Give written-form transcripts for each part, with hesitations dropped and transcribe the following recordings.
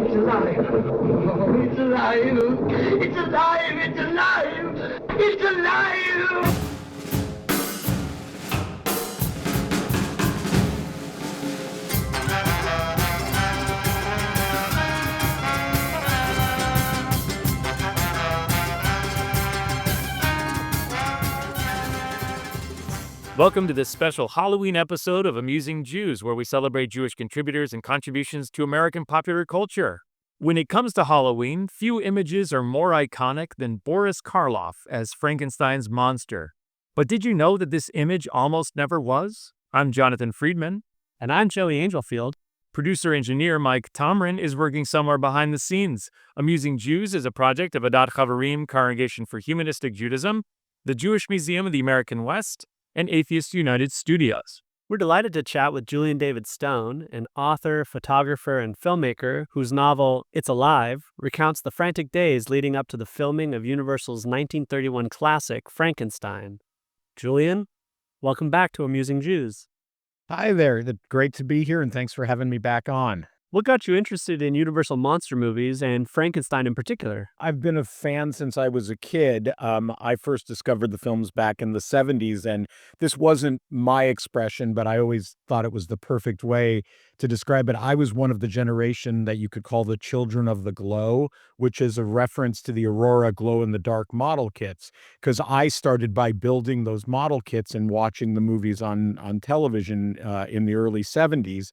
it's alive. Oh, it's alive. It's alive. It's alive. It's alive. Welcome to this special Halloween episode of Amusing Jews, where we celebrate Jewish contributors and contributions to American popular culture. When it comes to Halloween, few images are more iconic than Boris Karloff as Frankenstein's monster. But did you know that this image almost never was? I'm Jonathan Friedmann. And I'm Joey Angelfield. Producer-engineer Mike Tomren is working somewhere behind the scenes. Amusing Jews is a project of Adat Chaverim, Congregation for Humanistic Judaism, the Jewish Museum of the American West, and Atheists United Studios. We're delighted to chat with Julian David Stone, an author, photographer, and filmmaker whose novel, It's Alive, recounts the frantic days leading up to the filming of Universal's 1931 classic, Frankenstein. Julian, welcome back to Amusing Jews. Hi there. Great to be here, and thanks for having me back on. What got you interested in Universal monster movies and Frankenstein in particular? I've been a fan since I was a kid. I first discovered the films back in the 70s, and this wasn't my expression, but I always thought it was the perfect way to describe it. I was one of the generation that you could call the children of the glow, which is a reference to the Aurora glow-in-the-dark model kits, because I started by building those model kits and watching the movies on television in the early 70s.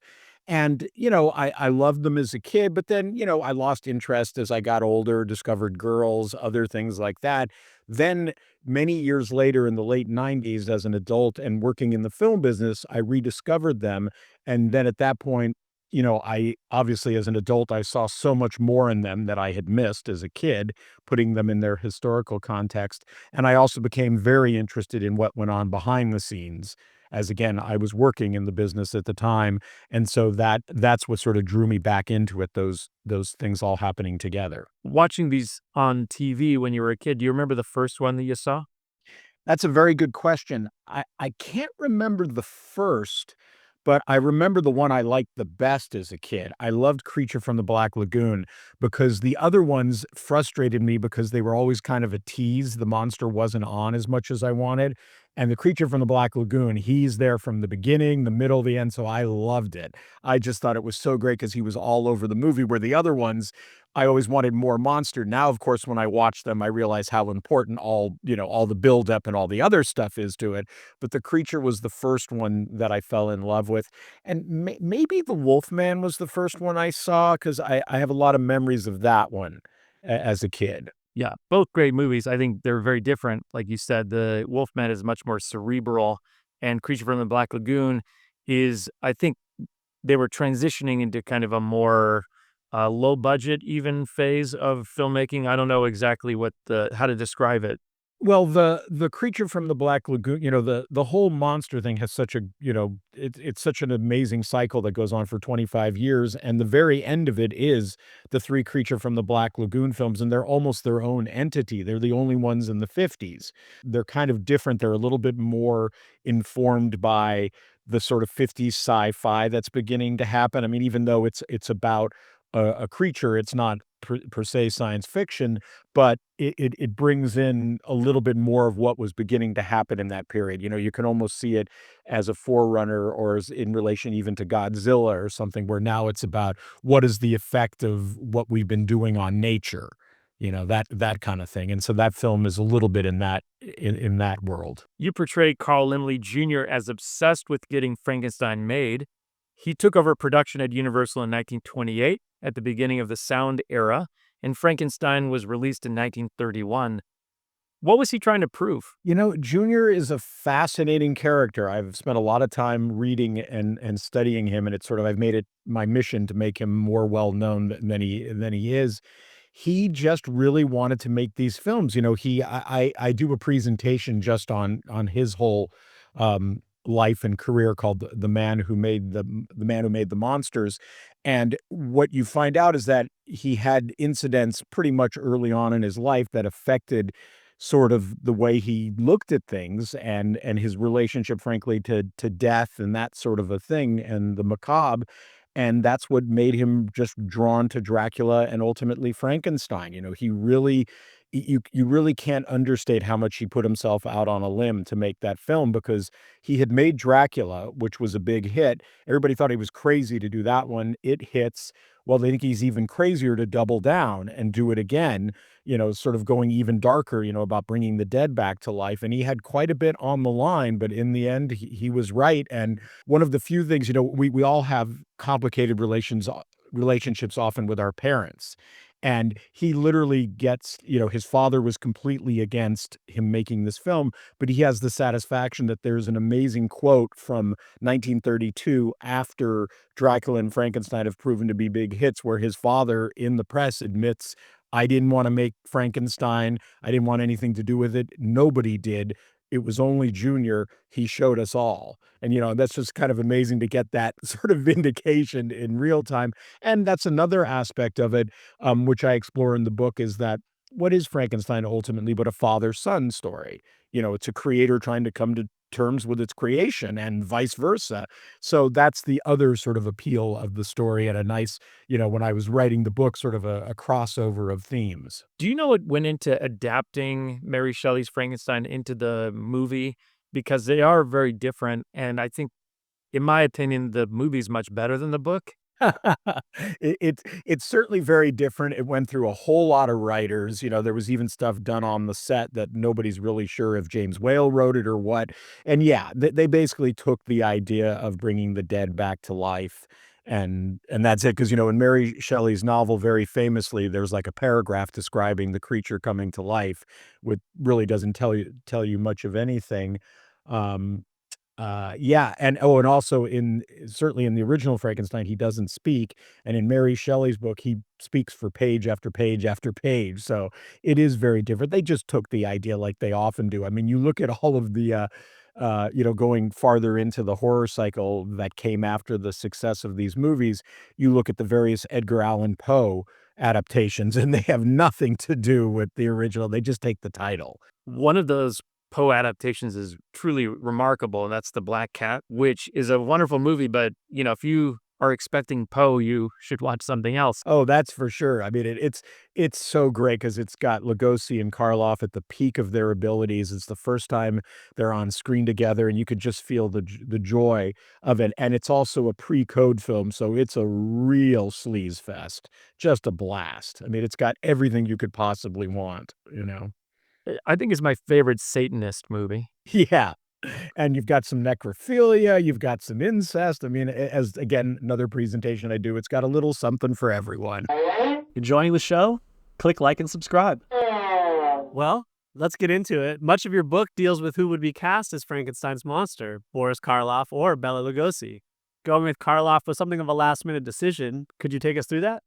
And, I loved them as a kid, but then, I lost interest as I got older, discovered girls, other things like that. Then many years later in the late 90s as an adult and working in the film business, I rediscovered them. And then at that point, I obviously as an adult, I saw so much more in them that I had missed as a kid, putting them in their historical context. And I also became very interested in what went on behind the scenes, as again, I was working in the business at the time. And so that's what sort of drew me back into it, those things all happening together. Watching these on TV when you were a kid, do you remember the first one that you saw? That's a very good question. I can't remember the first, but I remember the one I liked the best as a kid. I loved Creature from the Black Lagoon because the other ones frustrated me because they were always kind of a tease. The monster wasn't on as much as I wanted. And the Creature from the Black Lagoon, he's there from the beginning, the middle, the end. So I loved it. I just thought it was so great because he was all over the movie, where the other ones, I always wanted more monster. Now, of course, when I watch them, I realize how important all the buildup and all the other stuff is to it. But the Creature was the first one that I fell in love with. And maybe the Wolfman was the first one I saw, because I have a lot of memories of that one as a kid. Yeah, both great movies. I think they're very different. Like you said, the Wolfman is much more cerebral, and Creature from the Black Lagoon is, I think they were transitioning into kind of a more low budget even phase of filmmaking. I don't know exactly how to describe it. Well, the Creature from the Black Lagoon, the whole monster thing has such a, it's such an amazing cycle that goes on for 25 years. And the very end of it is the three Creature from the Black Lagoon films, and they're almost their own entity. They're the only ones in the 50s. They're kind of different. They're a little bit more informed by the sort of 50s sci-fi that's beginning to happen. I mean, even though it's about a creature, it's not per se science fiction, but it brings in a little bit more of what was beginning to happen in that period. You can almost see it as a forerunner, or as in relation even to Godzilla or something, where now it's about what is the effect of what we've been doing on nature, that kind of thing. And so that film is a little bit in that world. You portrayed Carl Laemmle Jr. as obsessed with getting Frankenstein made. He took over production at Universal in 1928, at the beginning of the sound era, and Frankenstein was released in 1931. What was he trying to prove? Junior is a fascinating character. I've spent a lot of time reading and studying him, and I've made it my mission to make him more well-known than he is. He just really wanted to make these films. I do a presentation just on his whole life and career called The Man Who Made the Monsters. And what you find out is that he had incidents pretty much early on in his life that affected sort of the way he looked at things, and his relationship, frankly, to death and that sort of a thing, and the macabre. And that's what made him just drawn to Dracula and ultimately Frankenstein. He really you really can't understate how much he put himself out on a limb to make that film, because he had made Dracula, which was a big hit. Everybody thought he was crazy to do that one. It hits. Well, they think he's even crazier to double down and do it again, sort of going even darker, about bringing the dead back to life. And he had quite a bit on the line, but in the end, he was right. And one of the few things, we all have complicated relationships often with our parents. And he literally gets, his father was completely against him making this film, but he has the satisfaction that there's an amazing quote from 1932 after Dracula and Frankenstein have proven to be big hits, where his father in the press admits, I didn't want to make Frankenstein. I didn't want anything to do with it. Nobody did. It was only Junior. He showed us all. And, that's just kind of amazing to get that sort of vindication in real time. And that's another aspect of it, which I explore in the book, is that what is Frankenstein ultimately but a father-son story? It's a creator trying to come to terms with its creation and vice versa. So that's the other sort of appeal of the story, and a nice, when I was writing the book, sort of a crossover of themes. Do you know what went into adapting Mary Shelley's Frankenstein into the movie? Because they are very different, and I think, in my opinion, the movie's much better than the book. It's certainly very different. It went through a whole lot of writers. There was even stuff done on the set that nobody's really sure if James Whale wrote it or what. And yeah, they basically took the idea of bringing the dead back to life, and that's it. Because in Mary Shelley's novel, very famously, there's like a paragraph describing the creature coming to life, which really doesn't tell you much of anything. Um, yeah, and and also certainly in the original Frankenstein, he doesn't speak, and in Mary Shelley's book, he speaks for page after page after page, so it is very different. They just took the idea like they often do. I mean, you look at all of the, going farther into the horror cycle that came after the success of these movies, you look at the various Edgar Allan Poe adaptations, and they have nothing to do with the original. They just take the title. One of those Poe adaptations is truly remarkable, and that's The Black Cat, which is a wonderful movie, but, if you are expecting Poe, you should watch something else. Oh, that's for sure. I mean, it's so great because it's got Lugosi and Karloff at the peak of their abilities. It's the first time they're on screen together, and you could just feel the joy of it. And it's also a pre-code film, so it's a real sleaze fest. Just a blast. I mean, it's got everything you could possibly want. I think it's my favorite Satanist movie. Yeah. And you've got some necrophilia, you've got some incest. I mean, as again, another presentation I do, it's got a little something for everyone. Enjoying the show? Click like and subscribe. Well, let's get into it. Much of your book deals with who would be cast as Frankenstein's monster, Boris Karloff or Bela Lugosi. Going with Karloff was something of a last-minute decision. Could you take us through that?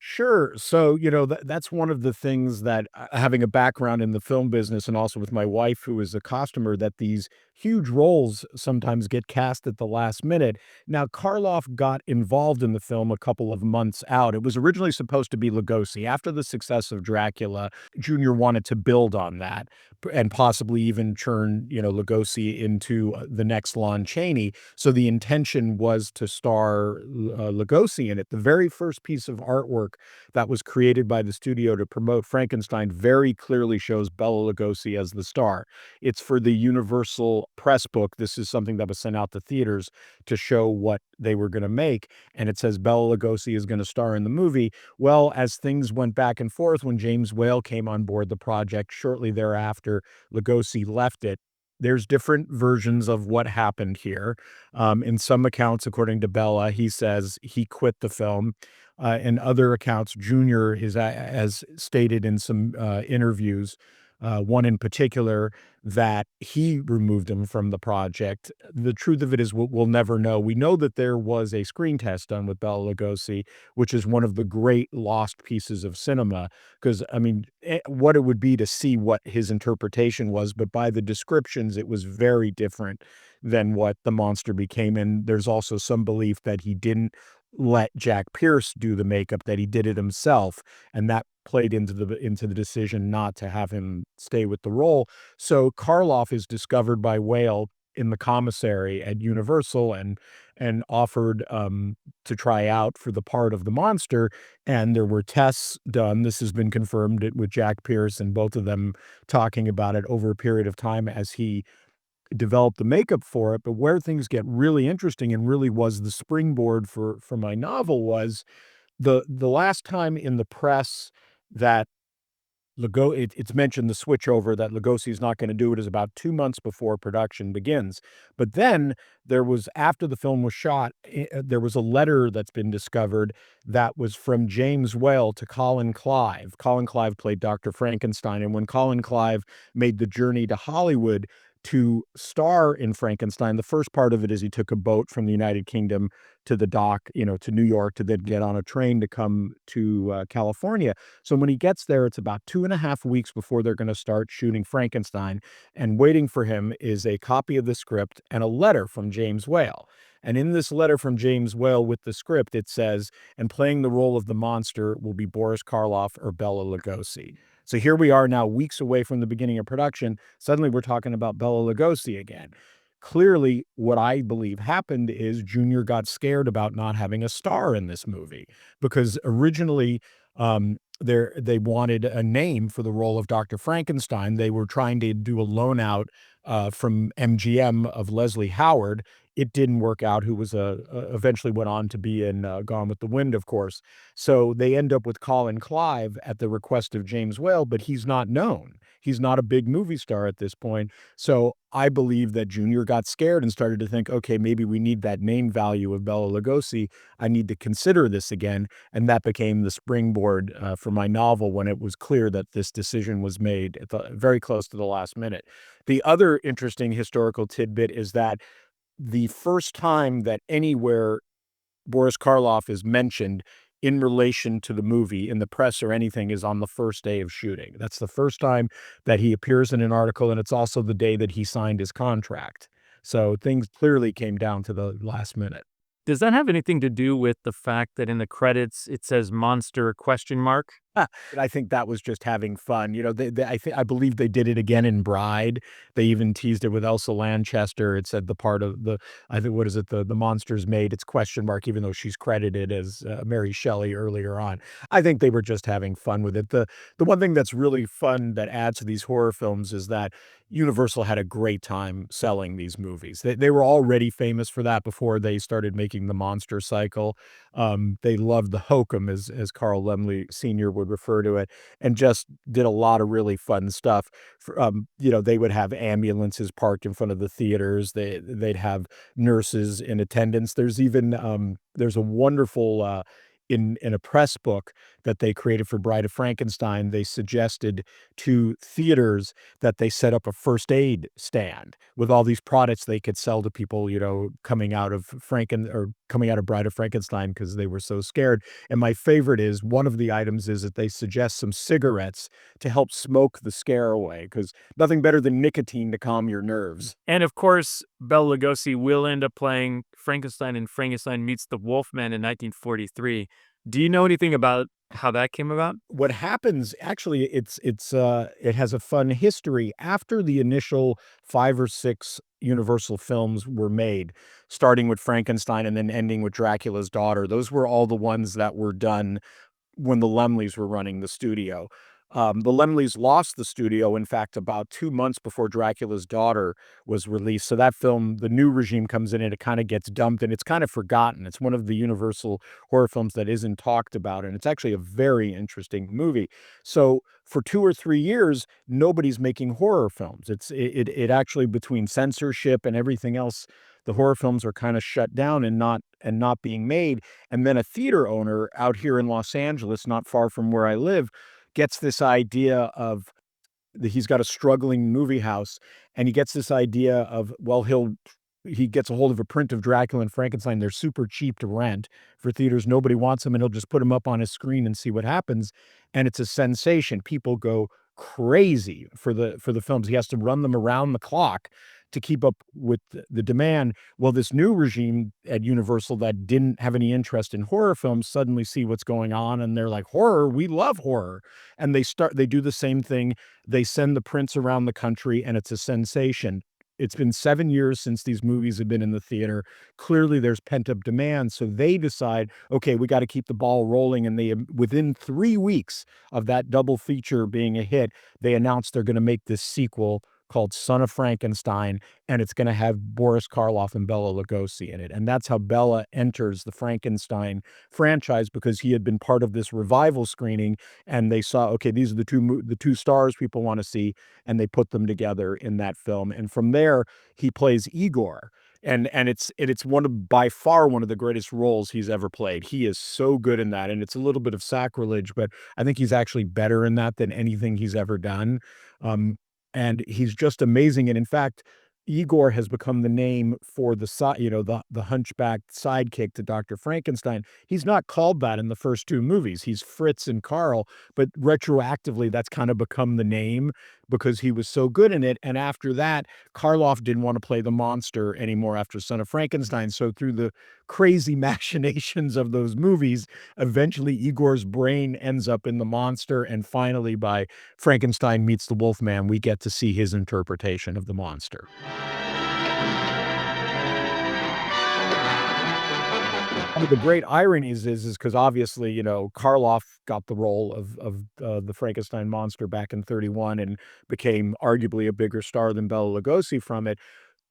Sure. So, that's one of the things that, having a background in the film business and also with my wife, who is a costumer, that these huge roles sometimes get cast at the last minute. Now, Karloff got involved in the film a couple of months out. It was originally supposed to be Lugosi. After the success of Dracula, Junior wanted to build on that and possibly even turn, Lugosi into the next Lon Chaney. So the intention was to star Lugosi in it. The very first piece of artwork that was created by the studio to promote Frankenstein very clearly shows Bela Lugosi as the star. It's for the Universal Press book. This is something that was sent out to theaters to show what they were going to make. And it says Bela Lugosi is going to star in the movie. Well, as things went back and forth, when James Whale came on board the project shortly thereafter, Lugosi left it. There's different versions of what happened here. In some accounts, according to Bella, he says he quit the film. In other accounts, Junior is, as stated in some interviews, one in particular, that he removed him from the project. The truth of it is we'll never know. We know that there was a screen test done with Bela Lugosi, which is one of the great lost pieces of cinema, because, I mean, what it would be to see what his interpretation was, but by the descriptions, it was very different than what the monster became. And there's also some belief that he didn't let Jack Pierce do the makeup, that he did it himself, and that played into the decision not to have him stay with the role. So Karloff is discovered by Whale in the commissary at Universal and offered to try out for the part of the monster. And there were tests done. This has been confirmed with Jack Pierce and both of them talking about it over a period of time as he developed the makeup for it. But where things get really interesting and really was the springboard for my novel was the last time in the press that it's mentioned the switchover that Lugosi is not going to do it is about 2 months before production begins. But then there was, after the film was shot, there was a letter that's been discovered that was from James Whale to Colin Clive. Colin Clive played Dr. Frankenstein, and when Colin Clive made the journey to Hollywood to star in Frankenstein, the first part of it is he took a boat from the United Kingdom to the dock, to New York, to then get on a train to come to California. So when he gets there, it's about 2.5 weeks before they're going to start shooting Frankenstein. And waiting for him is a copy of the script and a letter from James Whale. And in this letter from James Whale with the script, it says, and playing the role of the monster will be Boris Karloff or Bela Lugosi. So here we are now, weeks away from the beginning of production. Suddenly we're talking about Bela Lugosi again. Clearly, what I believe happened is Junior got scared about not having a star in this movie, because originally they wanted a name for the role of Dr. Frankenstein. They were trying to do a loan out from MGM of Leslie Howard. It didn't work out, who was eventually went on to be in Gone with the Wind, of course. So they end up with Colin Clive at the request of James Whale, but he's not known. He's not a big movie star at this point. So I believe that Junior got scared and started to think, okay, maybe we need that name value of Bela Lugosi. I need to consider this again. And that became the springboard for my novel when it was clear that this decision was made very close to the last minute. The other interesting historical tidbit is that the first time that anywhere Boris Karloff is mentioned in relation to the movie in the press or anything is on the first day of shooting. That's the first time that he appears in an article, and it's also the day that he signed his contract. So things clearly came down to the last minute. Does that have anything to do with the fact that in the credits it says monster ? I think that was just having fun. I believe they did it again in Bride. They even teased it with Elsa Lanchester. It said the part of the monster's maid. It's ? Even though she's credited as Mary Shelley earlier on. I think they were just having fun with it. The one thing that's really fun that adds to these horror films is that Universal had a great time selling these movies. They were already famous for that before they started making the monster cycle. They loved the hokum, as Carl Laemmle Sr. would refer to it, and just did a lot of really fun stuff. They would have ambulances parked in front of the theaters. They'd have nurses in attendance. There's even there's a wonderful in a press book that they created for Bride of Frankenstein. They suggested to theaters that they set up a first aid stand with all these products they could sell to people, coming out of Bride of Frankenstein, because they were so scared. And my favorite is, one of the items is that they suggest some cigarettes to help smoke the scare away, because nothing better than nicotine to calm your nerves. And of course, Bela Lugosi will end up playing Frankenstein in Frankenstein Meets the Wolfman in 1943. Do you know anything about how that came about? What happens, actually, it has a fun history. After the initial 5 or 6 Universal films were made, starting with Frankenstein and then ending with Dracula's Daughter, those were all the ones that were done when the Laemmles were running the studio. The Laemmles lost the studio, in fact, about 2 months before Dracula's Daughter was released. So that film, the new regime comes in and it kind of gets dumped and it's kind of forgotten. It's one of the Universal horror films that isn't talked about. And it's actually a very interesting movie. So for 2 or 3 years, nobody's making horror films. It actually, between censorship and everything else, the horror films are kind of shut down and not being made. And then a theater owner out here in Los Angeles, not far from where I live, gets this idea of he's got a struggling movie house, and he gets this idea of, well, he gets a hold of a print of Dracula and Frankenstein. They're super cheap to rent for theaters. Nobody wants them, and he'll just put them up on his screen and see what happens. And it's a sensation. People go crazy for the films. He has to run them around the clock to keep up with the demand. Well, this new regime at Universal that didn't have any interest in horror films suddenly see what's going on, and they're like, horror, we love horror. And they do the same thing. They send the prints around the country, and it's a sensation. it's been 7 years since these movies have been in the theater. Clearly, there's pent-up demand, so they decide, "Okay, we gotta keep the ball rolling," and within 3 weeks of that double feature being a hit, they announced they're gonna make this sequel called Son of Frankenstein, and it's gonna have Boris Karloff and Bela Lugosi in it, and that's how Bela enters the Frankenstein franchise because he had been part of this revival screening, and they saw, okay, these are the 2 stars people wanna see, and they put them together in that film, and from there, he plays Igor, and it's one of by far one of the greatest roles he's ever played. He is so good in that, and it's a little bit of sacrilege, but I think he's actually better in that than anything he's ever done, um, and he's just amazing, and in fact, Igor has become the name for the hunchbacked sidekick to Dr. Frankenstein. He's not called that in the first 2 movies. He's Fritz and Karl, but retroactively, that's kinda become the name because he was so good in it, and after that, Karloff didn't wanna play the monster anymore after Son of Frankenstein, so through the crazy machinations of those movies, eventually Igor's brain ends up in the monster, and finally, by Frankenstein meets the Wolfman, we get to see his interpretation of the monster. One of the great ironies is because obviously, Karloff got the role of the Frankenstein monster back in '31 and became arguably a bigger star than Bela Lugosi from it.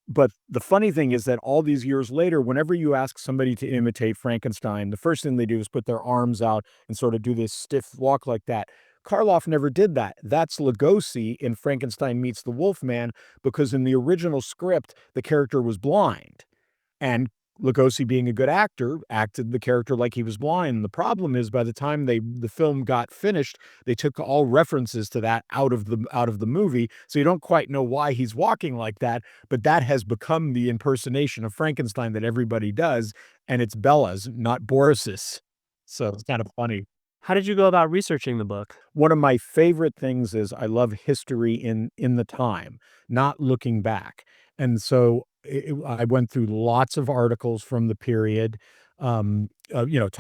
But the funny thing is that all these years later, whenever you ask somebody to imitate Frankenstein, the first thing they do is put their arms out and sort of do this stiff walk like that. Karloff never did that. That's Lugosi in Frankenstein Meets the Wolfman, because in the original script, the character was blind. And Lugosi, being a good actor, acted the character like he was blind. The problem is by the time the film got finished, they took all references to that out of the movie, so you don't quite know why he's walking like that, but that has become the impersonation of Frankenstein that everybody does, and it's Bella's, not Boris's. So it's kind of funny. How did you go about researching the book? One of my favorite things is I love history in the time, not looking back. And so I went through lots of articles from the period, that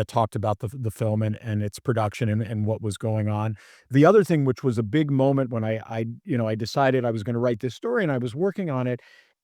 talked about the film and its production and what was going on. The other thing, which was a big moment when I decided I was going to write this story and I was working on it,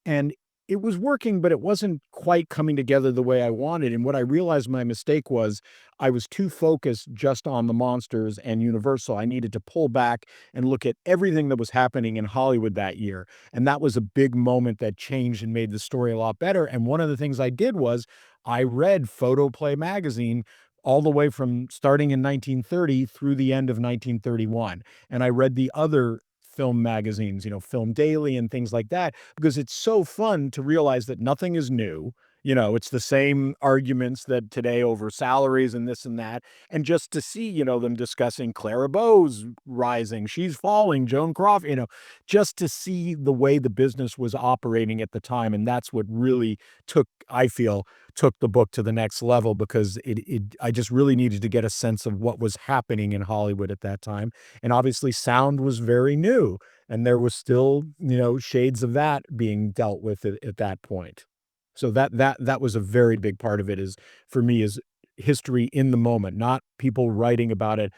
and it was working, but it wasn't quite coming together the way I wanted. And what I realized my mistake was I was too focused just on the monsters and Universal. I needed to pull back and look at everything that was happening in Hollywood that year. And that was a big moment that changed and made the story a lot better. And one of the things I did was I read Photoplay magazine all the way from starting in 1930 through the end of 1931. And I read the other film magazines, Film Daily and things like that, because it's so fun to realize that nothing is new. It's the same arguments that today over salaries and this and that. And just to see, them discussing Clara Bow's rising, she's falling, Joan Crawford, just to see the way the business was operating at the time. And that's what really I feel, took the book to the next level, because I just really needed to get a sense of what was happening in Hollywood at that time. And obviously sound was very new, and there was still, shades of that being dealt with at that point. So that was a very big part of it, is for me, is history in the moment, not people writing about it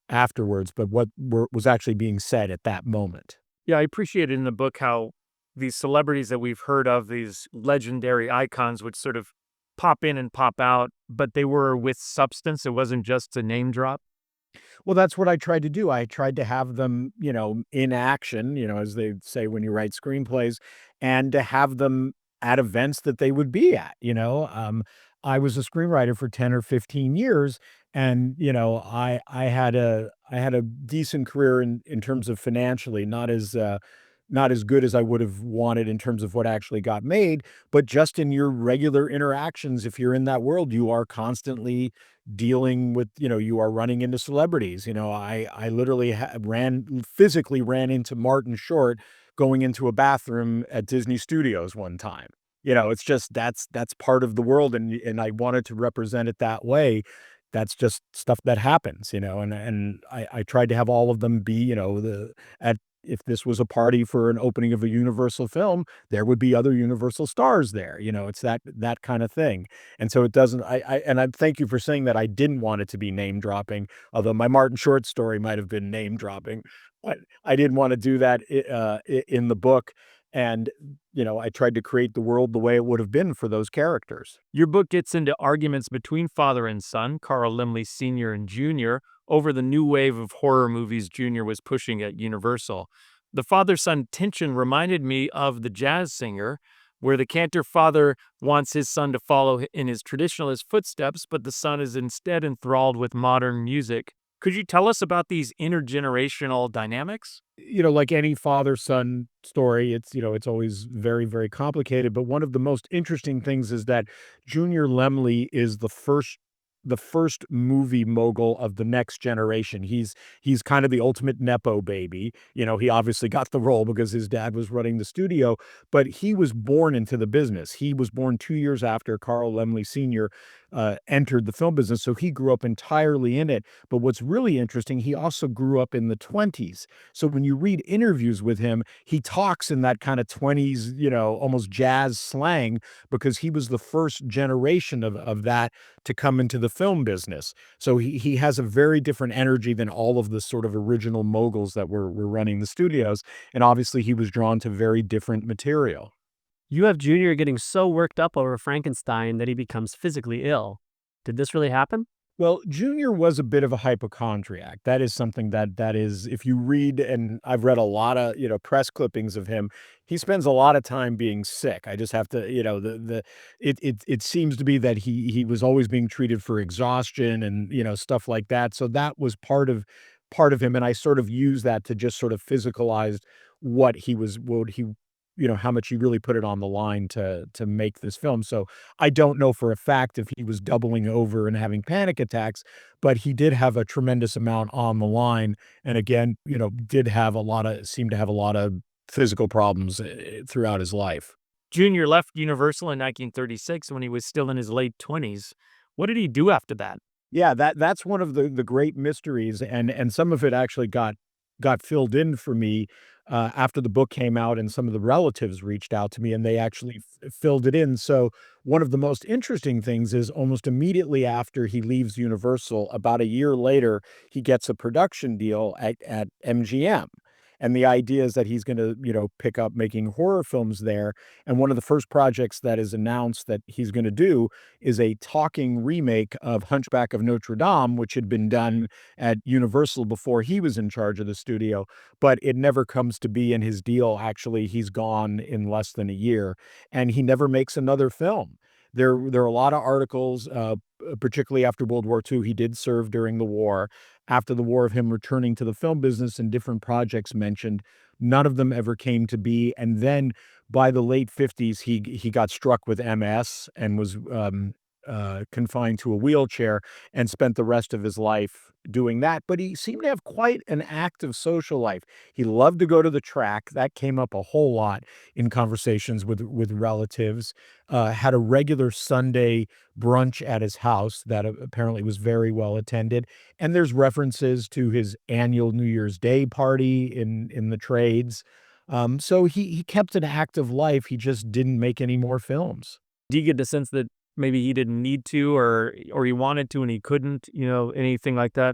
afterwards, but what was actually being said at that moment. Yeah, I appreciate in the book how these celebrities that we've heard of, these legendary icons, would sort of pop in and pop out, but they were with substance. It wasn't just a name drop. Well, that's what I tried to do. I tried to have them, in action, as they say when you write screenplays, and to have them at events that they would be at. I was a screenwriter for 10 or 15 years, and I had a decent career in terms of financially, not as good as I would have wanted in terms of what actually got made, but just in your regular interactions, if you're in that world, you are constantly dealing with, you are running into celebrities. I literally physically ran into Martin Short going into a bathroom at Disney Studios one time. It's just that's part of the world, and I wanted to represent it that way. That's just stuff that happens, and I tried to have all of them be, if this was a party for an opening of a Universal film, there would be other Universal stars there. It's that kind of thing. And so it doesn't, I thank you for saying that. I didn't want it to be name dropping, although my Martin Short story might have been name dropping, but I didn't want to do that in the book. And, I tried to create the world the way it would have been for those characters. Your book gets into arguments between father and son, Carl Laemmle Sr. and Jr., over the new wave of horror movies Jr. was pushing at Universal. The father-son tension reminded me of The Jazz Singer, where the cantor father wants his son to follow in his traditionalist footsteps, but the son is instead enthralled with modern music. Could you tell us about these intergenerational dynamics? Like any father-son story, it's always very, very complicated. But one of the most interesting things is that Junior Lemley is the first movie mogul of the next generation. He's kind of the ultimate nepo baby. He obviously got the role because his dad was running the studio, but he was born into the business. He was born 2 years after Carl Laemmle Sr. Entered the film business, so he grew up entirely in it. But what's really interesting, he also grew up in the 20s. So when you read interviews with him, he talks in that kind of 20s, almost jazz slang, because he was the first generation of that to come into the film business. So he has a very different energy than all of the sort of original moguls that were running the studios. And obviously he was drawn to very different material. You have Junior getting so worked up over Frankenstein that he becomes physically ill. Did this really happen? Well, Junior was a bit of a hypochondriac. That is something that is, if you read, and I've read a lot of, press clippings of him, he spends a lot of time being sick. I just have to, it seems to be that he was always being treated for exhaustion and, stuff like that. So that was part of him. And I sort of use that to just sort of physicalize what he how much he really put it on the line to make this film. So I don't know for a fact if he was doubling over and having panic attacks, but he did have a tremendous amount on the line. And again, seemed to have a lot of physical problems throughout his life. Jr. left Universal in 1936 when he was still in his late 20s. What did he do after that? Yeah, that's one of the great mysteries, and some of it actually got filled in for me after the book came out, and some of the relatives reached out to me, and they actually filled it in. So one of the most interesting things is almost immediately after he leaves Universal, about a year later, he gets a production deal at MGM. And the idea is that he's going to, pick up making horror films there. And one of the first projects that is announced that he's going to do is a talking remake of Hunchback of Notre Dame, which had been done at Universal before he was in charge of the studio. But it never comes to be in his deal. Actually, he's gone in less than a year, and he never makes another film. There are a lot of articles, particularly after World War II. He did serve during the war. After the war, of him returning to the film business and different projects mentioned, none of them ever came to be. And then by the late 50s, he got struck with MS and was confined to a wheelchair and spent the rest of his life doing that. But he seemed to have quite an active social life. He loved to go to the track. That came up a whole lot in conversations with relatives. Had a regular Sunday brunch at his house that apparently was very well attended. And there's references to his annual New Year's Day party in the trades. So he kept an active life. He just didn't make any more films. Do you get the sense that maybe he didn't need to, or he wanted to and he couldn't, anything like that?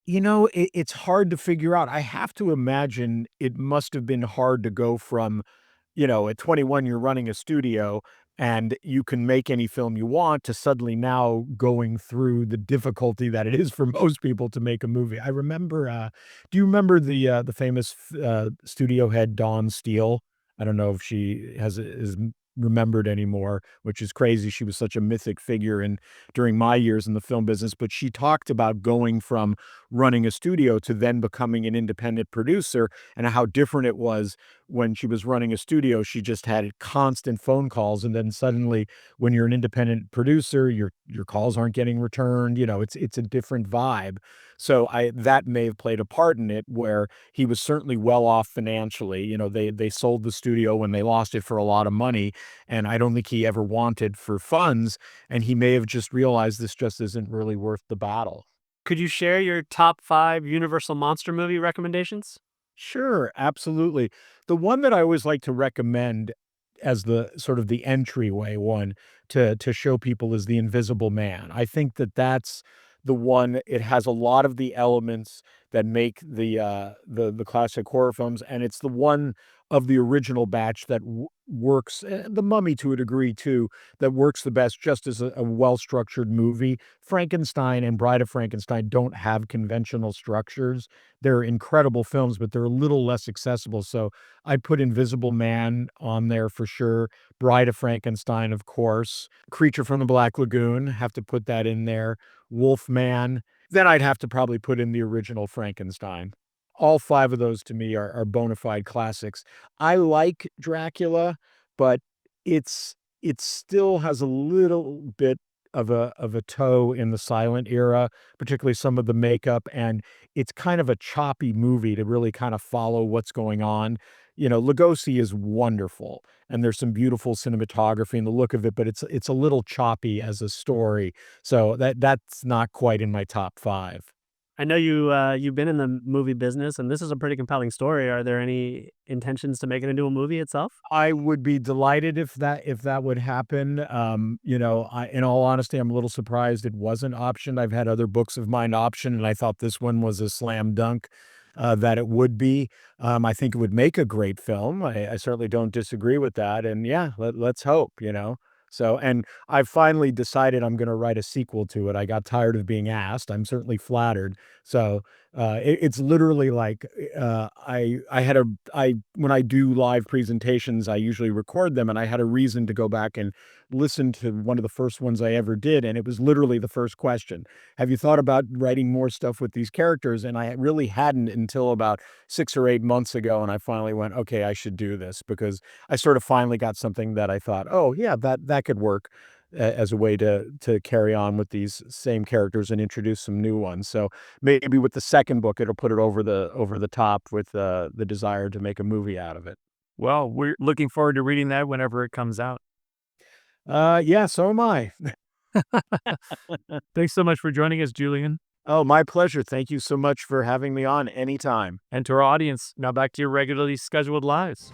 It's hard to figure out. I have to imagine it must have been hard to go from, at 21, you're running a studio and you can make any film you want, to suddenly now going through the difficulty that it is for most people to make a movie. I remember, do you remember the famous studio head, Dawn Steele? I don't know if she is remembered anymore, which is crazy. She was such a mythic figure during my years in the film business, but she talked about going from running a studio to then becoming an independent producer, and how different it was. When she was running a studio, she just had constant phone calls, and then suddenly when you're an independent producer, your calls aren't getting returned. It's a different vibe. So that may have played a part in it, where he was certainly well off financially. They sold the studio when they lost it for a lot of money, and I don't think he ever wanted for funds, and he may have just realized this just isn't really worth the battle. Could you share your top 5 Universal monster movie recommendations? Sure, absolutely. The one that I always like to recommend as the sort of the entryway one to show people is The Invisible Man. I think that's the one. It has a lot of the elements that make the classic horror films, and it's the one of the original batch that works, The Mummy to a degree too, that works the best just as a well-structured movie. Frankenstein and Bride of Frankenstein don't have conventional structures. They're incredible films, but they're a little less accessible, so I'd put Invisible Man on there for sure. Bride of Frankenstein, of course. Creature from the Black Lagoon, have to put that in there. Wolfman. Then I'd have to probably put in the original Frankenstein. All 5 of those to me are bona fide classics. I like Dracula, but it still has a little bit of a toe in the silent era, particularly some of the makeup, and it's kind of a choppy movie to really kind of follow what's going on. Lugosi is wonderful, and there's some beautiful cinematography in the look of it, but it's a little choppy as a story, so that's not quite in my top 5. I know you've been in the movie business, and this is a pretty compelling story. Are there any intentions to make it into a movie itself? I would be delighted if that would happen. In all honesty, I'm a little surprised it wasn't optioned. I've had other books of mine optioned, and I thought this one was a slam dunk, that it would be. I think it would make a great film. I certainly don't disagree with that. And yeah, let's hope. So, and I've finally decided I'm going to write a sequel to it. I got tired of being asked. I'm certainly flattered. So, it's literally like, when I do live presentations, I usually record them, and I had a reason to go back and listen to one of the first ones I ever did. And it was literally the first question: have you thought about writing more stuff with these characters? And I really hadn't until about 6 or 8 months ago. And I finally went, okay, I should do this, because I sort of finally got something that I thought, oh yeah, that could work as a way to carry on with these same characters and introduce some new ones. So maybe with the second book, it'll put it over the top with the desire to make a movie out of it. Well, we're looking forward to reading that whenever it comes out. Yeah, so am I. Thanks so much for joining us, Julian. Oh, my pleasure. Thank you so much for having me on anytime. And to our audience, now back to your regularly scheduled lives.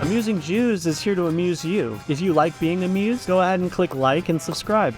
Amusing Jews is here to amuse you. If you like being amused, go ahead and click like and subscribe.